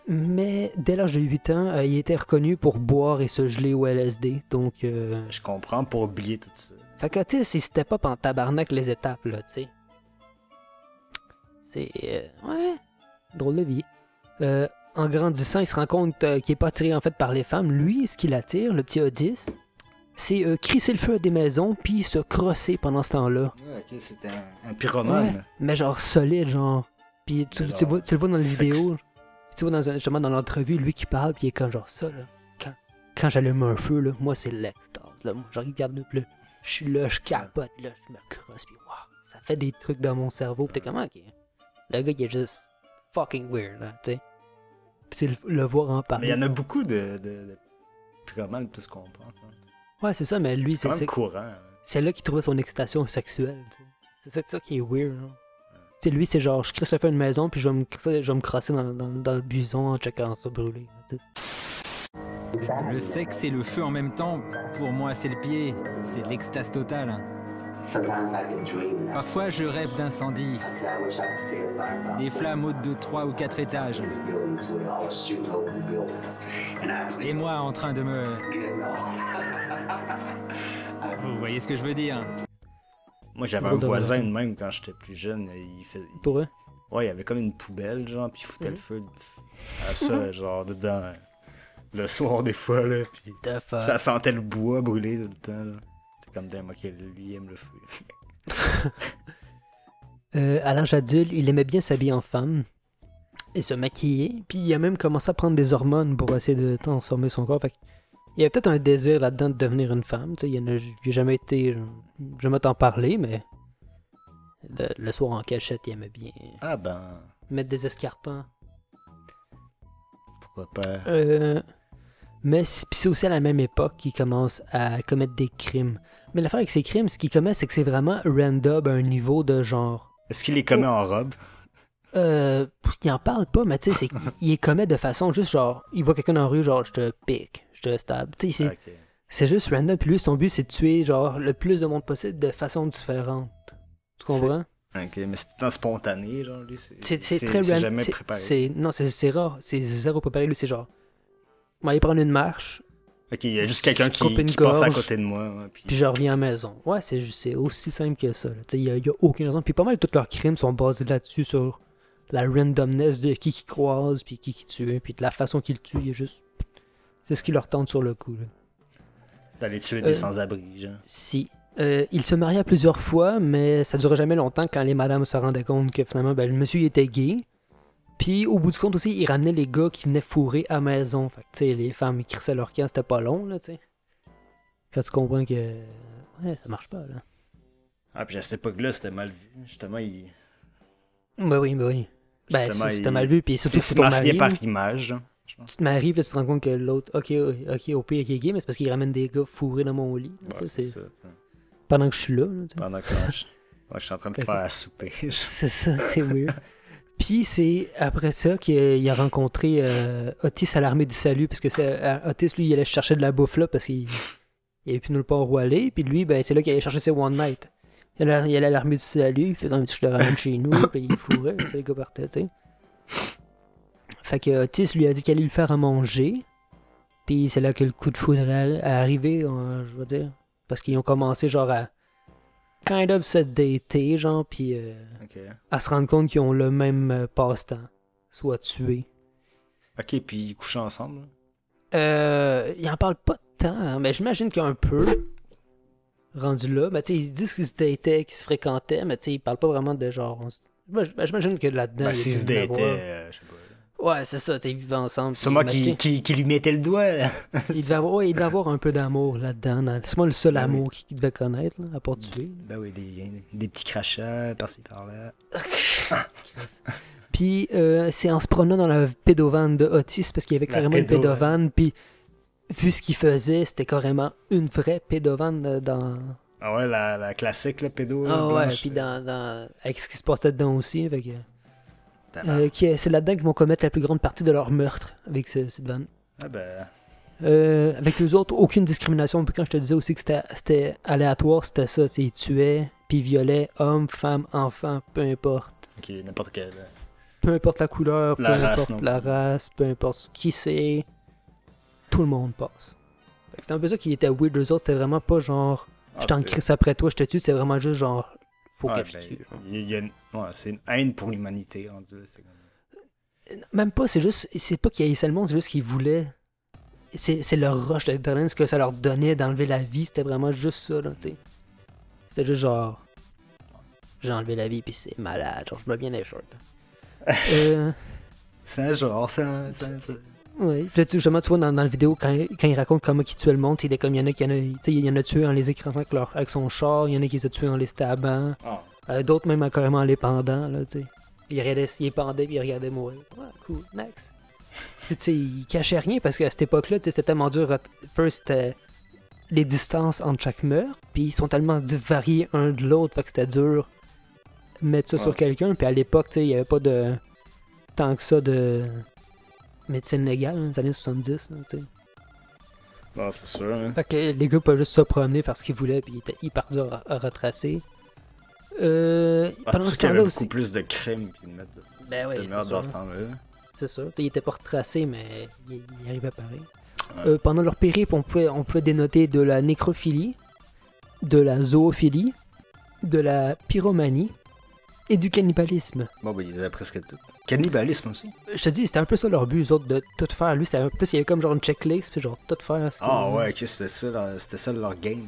Mais dès l'âge de 8 ans, il était reconnu pour boire et se geler au LSD, donc... Je comprends, pour oublier tout ça. Fait que, tu sais, c'est step up en tabarnak les étapes, là, tu sais. C'est... ouais... Drôle de vie. En grandissant, il se rend compte qu'il est pas attiré, en fait, par les femmes. Lui, ce qui l'attire, le petit Otis, c'est crisser le feu à des maisons, puis se crosser pendant ce temps-là. Ouais, ok, c'était un pyromane. Ouais, mais genre solide, genre... Puis tu le vois dans les vidéos... Tu vois, justement, dans l'entrevue, lui qui parle, puis il est comme genre ça, là. Quand j'allume un feu, là, moi, c'est l'extase, là. Moi, je regarde le bleu. Je suis là, je capote, là, je me crosse, puis waouh, ça fait des trucs dans mon cerveau. Puis t'es comme, ok. Le gars, il est juste fucking weird, là, tu sais. Puis c'est le voir en parler. Mais il y en a beaucoup de pyromanes, plus qu'on pense. Hein. Ouais, c'est ça, mais lui, c'est quand même courant. Hein. C'est là qu'il trouvait son excitation sexuelle, tu sais. C'est ça qui est weird, hein. Tu sais, lui, c'est genre, je crisse le feu à une maison, puis je vais me crosser dans le buisson en checkant ça brûler. Le sexe et le feu en même temps, pour moi, c'est le pied. C'est l'extase totale. Parfois, je rêve d'incendie. Des flammes hautes de 3 ou 4 étages. Et moi, en train de me... Vous voyez ce que je veux dire? Moi, j'avais un voisin de même quand j'étais plus jeune. Pour eux? Ouais, il y avait comme une poubelle, genre, puis il foutait le feu à ça, genre, dedans. Le soir, des fois, là, puis ça sentait le bois brûler tout le temps, là. C'est comme d'un ok, lui, il aime le feu. À l'âge adulte, il aimait bien s'habiller en femme et se maquiller, puis il a même commencé à prendre des hormones pour essayer de transformer son corps. Fait il y avait peut-être un désir là-dedans de devenir une femme, tu sais, il n'a jamais été... Jamais t'en parler, mais... Le soir en cachette, il aimait bien... Ah ben... Mettre des escarpins. Pourquoi pas... Mais c'est aussi à la même époque qu'il commence à commettre des crimes. Mais l'affaire avec ces crimes, ce qu'il commet, c'est que c'est vraiment random à un niveau de genre... Est-ce qu'il les commet en robe? Il en parle pas, mais tu sais, il les commet de façon juste genre... Il voit quelqu'un dans la rue, genre, je te pique, je te stab. Tu sais, c'est juste random. Puis lui, son but, c'est de tuer, genre, le plus de monde possible de façon différente. Tu comprends? Ok, mais c'est tout spontané, genre, lui. C'est très random. C'est jamais préparé. Non, c'est rare. C'est zéro préparé. Lui, c'est genre... On va aller prendre une marche. Ok, il y a juste quelqu'un qui passe à côté de moi. Ouais, puis je reviens à la maison. Ouais, c'est aussi simple que ça. Il y a aucune raison. Puis pas mal tous leurs crimes sont basés là-dessus, sur la randomness de qui croise, puis qui tue, puis de la façon qu'il tue. Il y a juste... C'est ce qui leur tente sur le coup, là. D'aller tuer des sans-abri, genre. Si. Il se maria plusieurs fois, mais ça durait jamais longtemps quand les madames se rendaient compte que finalement, le monsieur il était gay. Puis au bout du compte aussi, il ramenait les gars qui venaient fourrer à la maison. Fait que tu sais, les femmes ils crissaient leur camp, c'était pas long, là, tu sais. Quand tu comprends que... Ouais, ça marche pas, là. Ah, puis à cette époque-là, c'était mal vu. Justement, il... Ben oui. Ben, c'était mal vu, puis surtout c'est marié par image, hein. Tu te maries, puis tu te rends compte que l'autre, ok, au pire, il est gay, mais c'est parce qu'il ramène des gars fourrés dans mon lit. Ouais, c'est ça, pendant que je suis là. Pendant que je suis en train de faire à souper. C'est ça, c'est weird. Puis c'est après ça qu'il a rencontré Otis à l'armée du salut, parce que Otis, lui, il allait chercher de la bouffe là, parce qu'il avait plus nulle part où aller, puis lui, ben, c'est là qu'il allait chercher ses One Night. Il allait à l'armée du salut, il fait comme si je le ramène chez nous, puis il fourrait, les gars partaient, tu sais. Fait que Otis lui a dit qu'elle allait lui faire à manger. Puis c'est là que le coup de foudre est arrivé, je veux dire. Parce qu'ils ont commencé genre à kind of se dater, genre, puis à se rendre compte qu'ils ont le même passe-temps. Soit tuer. Ok, puis ils couchaient ensemble. Ils en parlent pas tant, mais j'imagine qu'un peu rendu là. Mais tu sais, ils disent qu'ils se dataient, qu'ils se fréquentaient, mais tu sais, ils parlent pas vraiment de genre. J'imagine que là-dedans. Ben, s'ils se dataient, je sais pas. Ouais, c'est ça, ils vivaient ensemble. C'est moi qui lui mettais le doigt. Là. Il devait avoir un peu d'amour là-dedans. C'est moi le seul Ben amour qu'il devait connaître, là, à part tuer. Ben oui, des petits crachats par-ci par-là. Puis c'est en se promenant dans la pédovane de Otis, parce qu'il y avait carrément une pédovane, puis vu ce qu'il faisait, c'était carrément une vraie pédovane dans... Ah ouais, la classique, le pédo. Ah ouais, puis avec ce qui se passait dedans aussi, fait que... c'est là-dedans qu'ils vont commettre la plus grande partie de leur meurtre avec cette vanne. Ah ben... avec les autres, aucune discrimination. Puis quand je te disais aussi que c'était aléatoire, c'était ça. Ils tuaient, puis ils violaient hommes, femmes, enfants, peu importe. Ok, n'importe quel. Peu importe la couleur, peu race, importe la race, peu importe qui c'est, tout le monde passe. C'était un peu ça qui était weird. Eux autres, c'était vraiment pas genre, je t'en crisse après toi, je te tue. C'est vraiment juste genre, faut que je tue. C'est une haine pour l'humanité, rendu là. Même pas, c'est pas qu'ils haïssaient le monde, c'est juste qu'ils voulaient. C'est leur rush d'adrénaline, ce que ça leur donnait d'enlever la vie, c'était vraiment juste ça, là, tu sais. C'était juste genre. J'ai enlevé la vie, puis c'est malade, genre, je me viens les shorts. C'est un genre, Oui, puis là, justement, tu vois, dans la vidéo, quand il raconte comment il tuait le monde, il y en a tué en les écrasant avec son char, il y en a qui les a tués en les stabant, d'autres même carrément en les pendant, là, tu sais. Il pendait, puis il regardait mourir. Ouais, cool, next. Puis, tu sais, il cachait rien, parce qu'à cette époque-là, c'était tellement dur. First, c'était les distances entre chaque meurtre, puis ils sont tellement variés un de l'autre, fait que c'était dur mettre ça sur quelqu'un. Puis à l'époque, tu sais, il n'y avait pas de tant que ça de médecine légale, dans les années 70, tu sais. Non, c'est sûr. Hein. Fait que les gars peuvent juste se promener parce qu'ils voulaient, puis ils étaient hyper durs à retracer. Pendant ce temps-là aussi. Beaucoup plus de crimes puis de meurtres dans ce temps-là. C'est sûr. Il était pas retracé, mais il arrivait pareil. Ouais. Pendant leur périple, on pouvait dénoter de la nécrophilie, de la zoophilie, de la pyromanie et du cannibalisme. Bon, ben, ils avaient presque tout. Cannibalisme aussi. Je te dis, c'était un peu ça leur but, eux autres, de tout faire. Lui, c'était un peu, il y avait comme genre une checklist, puis genre tout faire. Ah ouais, ok, c'était ça leur game.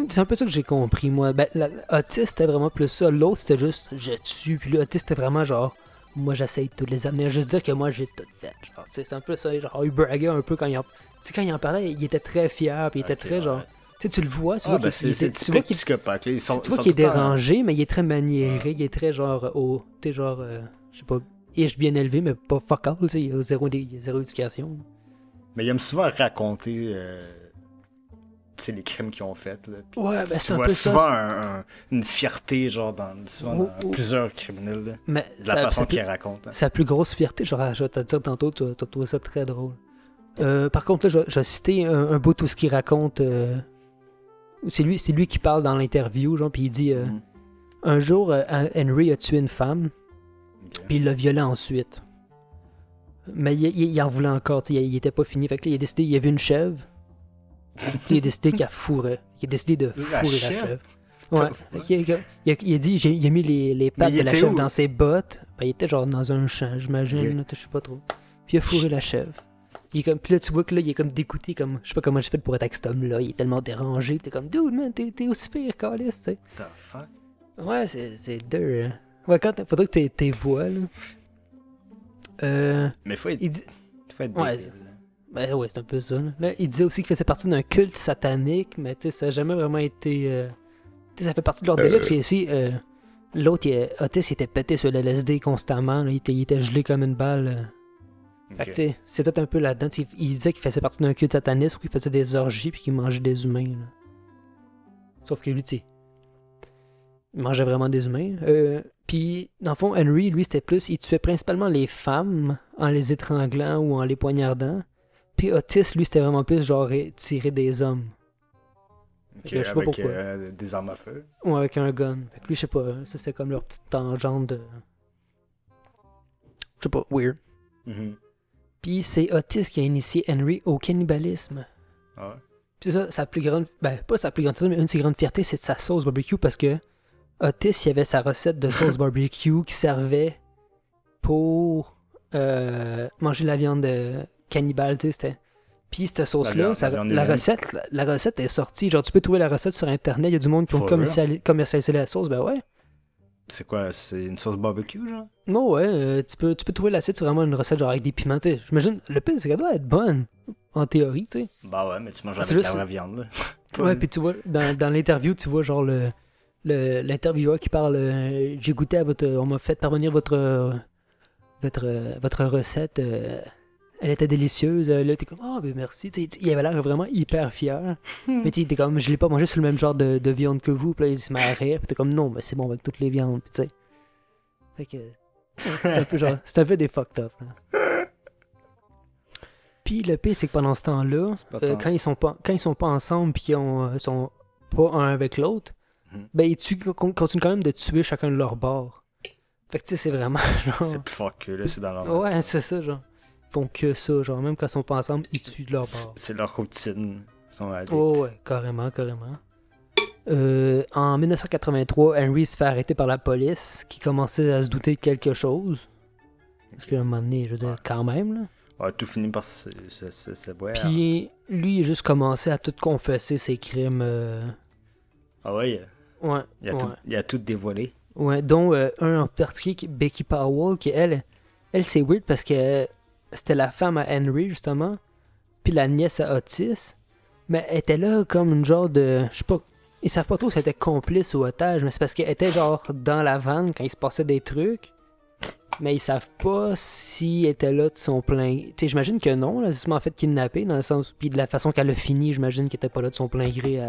C'est un peu ça que j'ai compris, moi. Ben, Otis, c'était vraiment plus ça. L'autre, c'était juste, je tue. Puis là, Otis, c'était vraiment genre, moi, j'essaye de toutes les amener à juste dire que moi, j'ai tout fait. Genre, c'est un peu ça. Genre, il braguait un peu quand il en parlait. Il était très fier, puis il était très genre. Tu sais, tu le vois. Tu vois c'est typique psychopathe. Tu vois qu'il est dérangé, mais il est très maniéré. Il est très genre, tu sais, genre, je sais pas, ish bien élevé, mais pas fuck all. Tu sais, il a zéro éducation. Mais il aime souvent raconter. Les crimes qu'ils ont fait. Là. Ouais, ben tu vois souvent une fierté genre dans plusieurs criminels. Là, mais de la façon qu'ils racontent. Hein. Sa plus grosse fierté, genre, je vais te dire tantôt, tu vas trouver ça très drôle. Par contre, là, je vais citer un bout tout ce qu'il raconte. C'est lui qui parle dans l'interview, genre, puis il dit un jour, Henry a tué une femme, puis il l'a violée ensuite. Mais il en voulait encore, il était pas fini. Fait que là, il a décidé, il a vu une chèvre. Il a décidé qu'il fourrait. Il a décidé de fourrer la chèvre. Ouais. Il a dit, il a mis les pattes de la chèvre dans ses bottes. Ben, il était genre dans un champ, j'imagine. Je sais pas trop. Puis il a fourré la chèvre. Puis là, tu vois que là, il est comme dégoûté. Comme, je sais pas comment j'ai fait pour être avec cet homme-là. Il est tellement dérangé. T'es comme, dude, man, t'es aussi pire, Calis, tu sais. The fuck? Ouais, c'est dur. Hein. Ouais, faudrait que t'es voix, là. Mais faut être. Il faut être débile. Ben ouais, c'est un peu ça. Là, il disait aussi qu'il faisait partie d'un culte satanique, mais tu sais, ça n'a jamais vraiment été... ça fait partie de leur délire, parce que aussi, l'autre, Otis, il était pété sur le LSD constamment, là, il était gelé comme une balle. Fait que tu sais, c'est tout un peu là-dedans. Il disait qu'il faisait partie d'un culte sataniste, ou qu'il faisait des orgies, puis qu'il mangeait des humains. Là. Sauf que lui, tu sais, il mangeait vraiment des humains. Puis, dans le fond, Henry, lui, c'était plus... Il tuait principalement les femmes, en les étranglant ou en les poignardant. Puis Otis, lui, c'était vraiment plus genre tirer des hommes. Ok, avec des armes à feu. Ouais, avec un gun. Fait que lui, je sais pas, ça c'était comme leur petite tangente de... Je sais pas, weird. Mm-hmm. Puis c'est Otis qui a initié Henry au cannibalisme. Ah ouais? Puis ça, sa plus grande... Ben, pas sa plus grande fierté, mais une de ses grandes fiertés, c'est de sa sauce barbecue, parce que Otis, il avait sa recette de sauce barbecue qui servait pour manger la viande cannibale, tu sais, c'était... Puis cette sauce-là, la la recette est sortie. Genre, tu peux trouver la recette sur Internet. Il y a du monde qui ont commercialisé la sauce. Ben ouais. C'est quoi? C'est une sauce barbecue, genre? Non, ouais. Tu peux trouver la recette. C'est vraiment une recette genre avec des piments. T'sais. J'imagine, le pire, c'est qu'elle doit être bonne. En théorie, tu sais. Bah ouais, mais tu manges avec la vraie viande, là. Ouais, puis tu vois, dans l'interview, tu vois genre l'intervieweur qui parle j'ai goûté à votre. On m'a fait parvenir votre recette. Elle était délicieuse. Là, t'es comme, ben merci. T'sais, il avait l'air vraiment hyper fier. Mais t'es comme, je l'ai pas mangé sur le même genre de viande que vous. Puis là, il se met à rire. Puis t'es comme, non, mais c'est bon avec toutes les viandes. Puis tu sais. Fait que. C'est un peu des fucked up. Hein. Puis le pire, c'est que pendant ce temps-là, quand ils sont pas ensemble puis qu'ils sont pas un avec l'autre, ben ils continuent quand même de tuer chacun de leur bord. Fait que tu sais, c'est vraiment genre. C'est plus fort que là, c'est dans leur. Ouais, c'est ça, genre. Ils font que ça, genre, même quand ils sont pas ensemble, ils tuent de leur bord. C'est leur routine. Ils sont addicts. Oh, ouais, carrément. En 1983, Henry se fait arrêter par la police qui commençait à se douter de quelque chose. Parce qu'à un moment donné, je veux dire, quand même, là. Ouais, tout finit par se boire. Puis lui, il a juste commencé à tout confesser ses crimes. Ah ouais? Ouais. Il a tout dévoilé. Ouais, dont un en particulier, Becky Powell, qui elle c'est weird parce que c'était la femme à Henry, justement, puis la nièce à Otis, mais elle était là comme une genre de... Je sais pas, ils savent pas trop si elle était complice ou otage, mais c'est parce qu'elle était genre dans la vanne quand il se passait des trucs, mais ils savent pas si elle était là de son plein... Tu sais, j'imagine que non, là, c'est sûrement en fait kidnappée, dans le sens... Puis de la façon qu'elle a fini, j'imagine qu'elle était pas là de son plein gré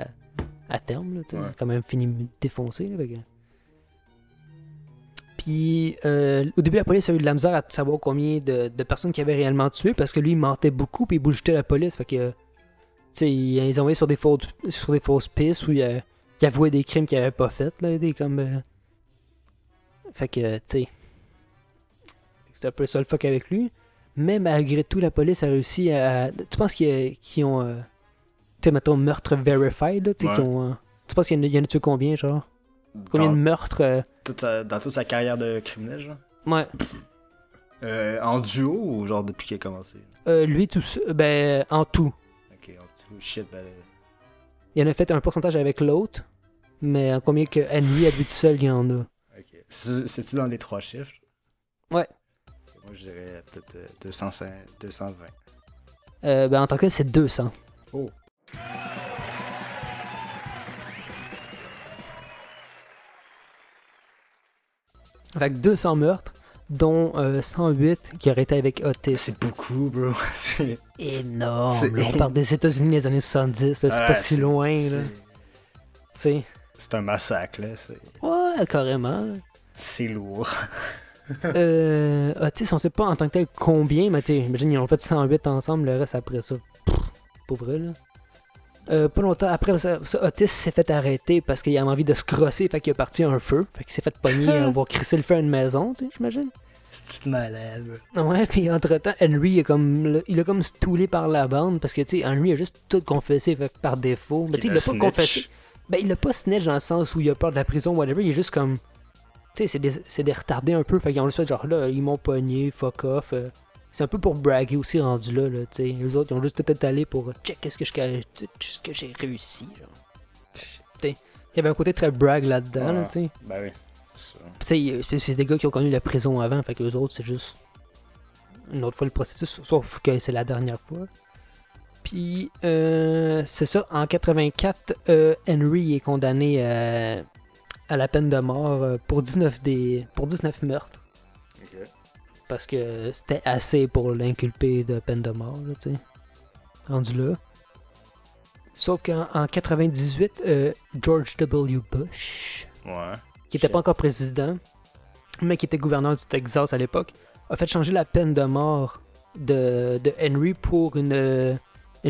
à terme, là, tu sais. Elle a quand même fini défoncée, là, fait que... Puis, au début, la police a eu de la misère à savoir combien de personnes qu'il avait réellement tué parce que lui, il mentait beaucoup puis il bullshitait la police. Fait que, tu sais, ils envoyaient sur des fausses pistes où il avouait des crimes qu'il avait pas fait, là, Fait que, tu sais, c'était un peu ça le fuck avec lui. Mais malgré tout, la police a réussi à... Tu penses qu'ils ont... tu sais, mettons, meurtre verified, là, tu sais, tu penses qu'il y en a tué combien, genre? Combien de meurtres dans toute sa carrière de criminel, genre? Ouais. En duo ou genre depuis qu'il a commencé? Lui, tout ça, ben, en tout. Ok, en tout. Shit, ben. Il en a fait un pourcentage avec l'autre, mais en combien que Henry, à lui tout seul, il y en a. Ok. C'est-tu dans les 3 chiffres? Ouais. Moi, je dirais peut-être 220. Ben, en tant que tel, c'est 200. Oh. Fait que 200 meurtres, dont 108 qui auraient été avec Otis. C'est beaucoup, bro. C'est énorme. Là, on parle des États-Unis des années 70, là, c'est pas si loin. Là. C'est un massacre, là. Ouais, carrément. C'est lourd. Otis, on sait pas en tant que tel combien, mais j'imagine qu'ils ont fait 108 ensemble, le reste après ça. Pas vrai, là. Pas longtemps après ça, Otis s'est fait arrêter parce qu'il avait envie de se crosser, fait qu'il a parti un feu, fait qu'il s'est fait pogner, on va crisser le feu à une maison, tu sais, j'imagine. C'est malade. Ouais, puis entre-temps, Henry il a comme stoulé par la bande parce que, tu sais, Henry a juste tout confessé, fait que par défaut. Mais tu sais, il l'a pas confessé. Ben, il l'a pas snitch dans le sens où il a peur de la prison, whatever, il est juste comme. Tu sais, c'est des retardés un peu, fait qu'ils ont juste fait genre là, ils m'ont pogné, fuck off. C'est un peu pour braguer aussi rendu là, tu sais. Les autres, ils ont juste tout étalé pour check qu'est-ce que j'ai réussi, genre. Il y avait un côté très brag là-dedans, là, tu sais. Ben oui, c'est ça. C'est des gars qui ont connu la prison avant, fait que les autres, c'est juste une autre fois le processus, sauf que c'est la dernière fois. Puis, c'est ça, en 84, Henry est condamné à la peine de mort pour 19 meurtres. Parce que c'était assez pour l'inculper de peine de mort, là, tu sais. Rendu là. Sauf qu'en 98, George W. Bush, qui était pas encore président, mais qui était gouverneur du Texas à l'époque, a fait changer la peine de mort de Henry pour une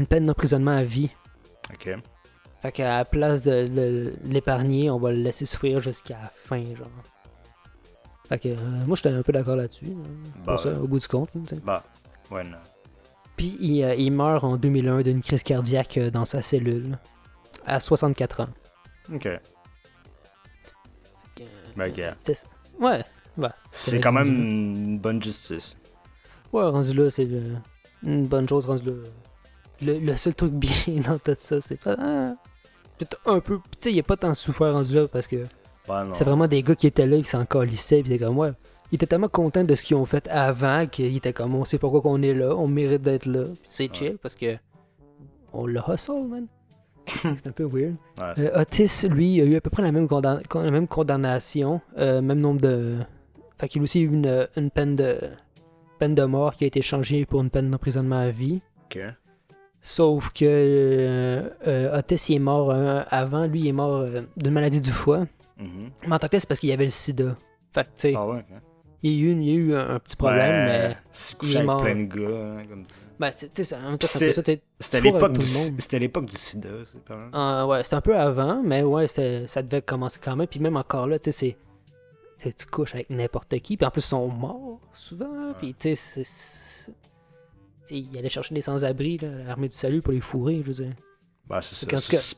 peine d'emprisonnement à vie. Ok. Fait qu'à la place de l'épargner, on va le laisser souffrir jusqu'à la fin, genre. Fait que moi, j'étais un peu d'accord là-dessus. Pour ça, au bout du compte. T'sais. Bah, ouais, non. Puis il meurt en 2001 d'une crise cardiaque dans sa cellule, à 64 ans. Ok. Ben, gars. Ouais. C'est quand même une bonne justice. Ouais, rendu là, c'est une bonne chose, rendu là. le seul truc bien dans tout ça, c'est pas. Peut-être un peu. Tu sais, il a pas tant souffert rendu là parce que. C'est vraiment des gars qui étaient là, qui s'en calissaient, pis c'est comme, ouais. Ils étaient tellement contents de ce qu'ils ont fait avant qu'ils étaient comme, on sait pourquoi qu'on est là, on mérite d'être là. Pis c'est chill parce que. On l'a hustle, man. C'est un peu weird. Otis, lui, a eu à peu près la même condamnation, même nombre de. Fait qu'il a aussi eu une peine de mort qui a été changée pour une peine d'emprisonnement à vie. Ok. Sauf que Otis il est mort avant, lui il est mort d'une maladie du foie. Mais en tant que tel, c'est parce qu'il y avait le sida. Fait que tu sais, il y a eu un petit problème, mais il est mort. Plein de gars, hein, comme ça. Ben, tu sais, en même temps, c'est un peu ça. C'était l'époque du sida, c'est pas mal. Ouais, c'était un peu avant, mais ouais, ça devait commencer quand même. Puis même encore là, tu sais, tu couches avec n'importe qui, puis en plus ils sont morts souvent, puis tu sais, ils allaient chercher des sans-abri, l'armée du salut pour les fourrer, je veux dire. Ben c'est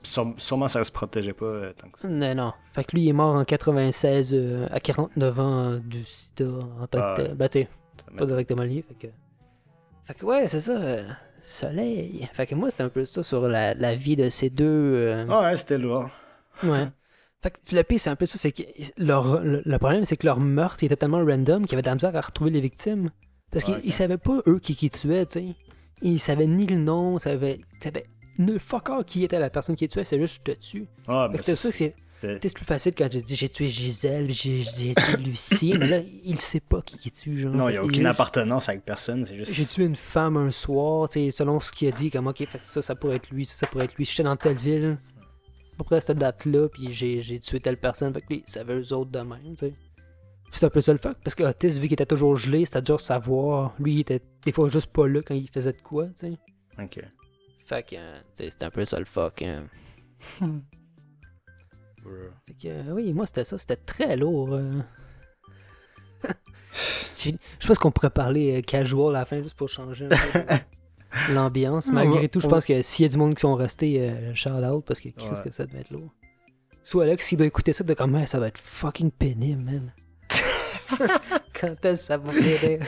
ça, sûrement ça se protégeait pas tant que ça. Non. Fait que lui il est mort en 96 à 49 ans du sida en tant que tel. Ben tu sais, pas directement lié, fait que ouais, c'est ça, Soleil. Fait que moi c'était un peu ça sur la vie de ces deux... Ouais, c'était lourd. Ouais. Fait que le pire, c'est un peu ça, c'est que le problème, c'est que leur meurtre était tellement random qu'il y avait de la misère à retrouver les victimes. Parce qu'ils savaient pas, eux, qui tuait, tu sais. Ils savaient ni le nom, ils savaient nul fuck all qui était la personne qui tuait, c'est juste je te tue. C'était ça que c'est plus facile quand j'ai dit j'ai tué Gisèle, j'ai tué Lucie, mais là, il sait pas qui tue, genre. Non, il y a aucune appartenance avec personne, c'est juste... J'ai tué une femme un soir, tu sais, selon ce qu'il a dit, comme ok, ça pourrait être lui, ça pourrait être lui, j'étais dans telle ville... à peu près à cette date-là, puis j'ai tué telle personne, fait que lui, ça veut eux autres de même, tu sais. C'est un peu ça le fuck, parce que Otis, vu qu'il était toujours gelé, c'était dur de savoir. Lui, il était des fois juste pas là quand il faisait de quoi, tu sais. Ok. Fait que, tu sais, c'était un peu ça le fuck. Hein. Fait que, oui, moi, c'était ça, c'était très lourd. Je pense qu'on pourrait parler casual à la fin, juste pour changer un peu l'ambiance. Malgré tout, je pense que s'il y a du monde qui sont restés, shout out, parce que qu'est-ce que ça devait être lourd. Soit Alex, s'il doit écouter ça, de comme, ça va être fucking pénible, man. Quand est-ce que ça va rire?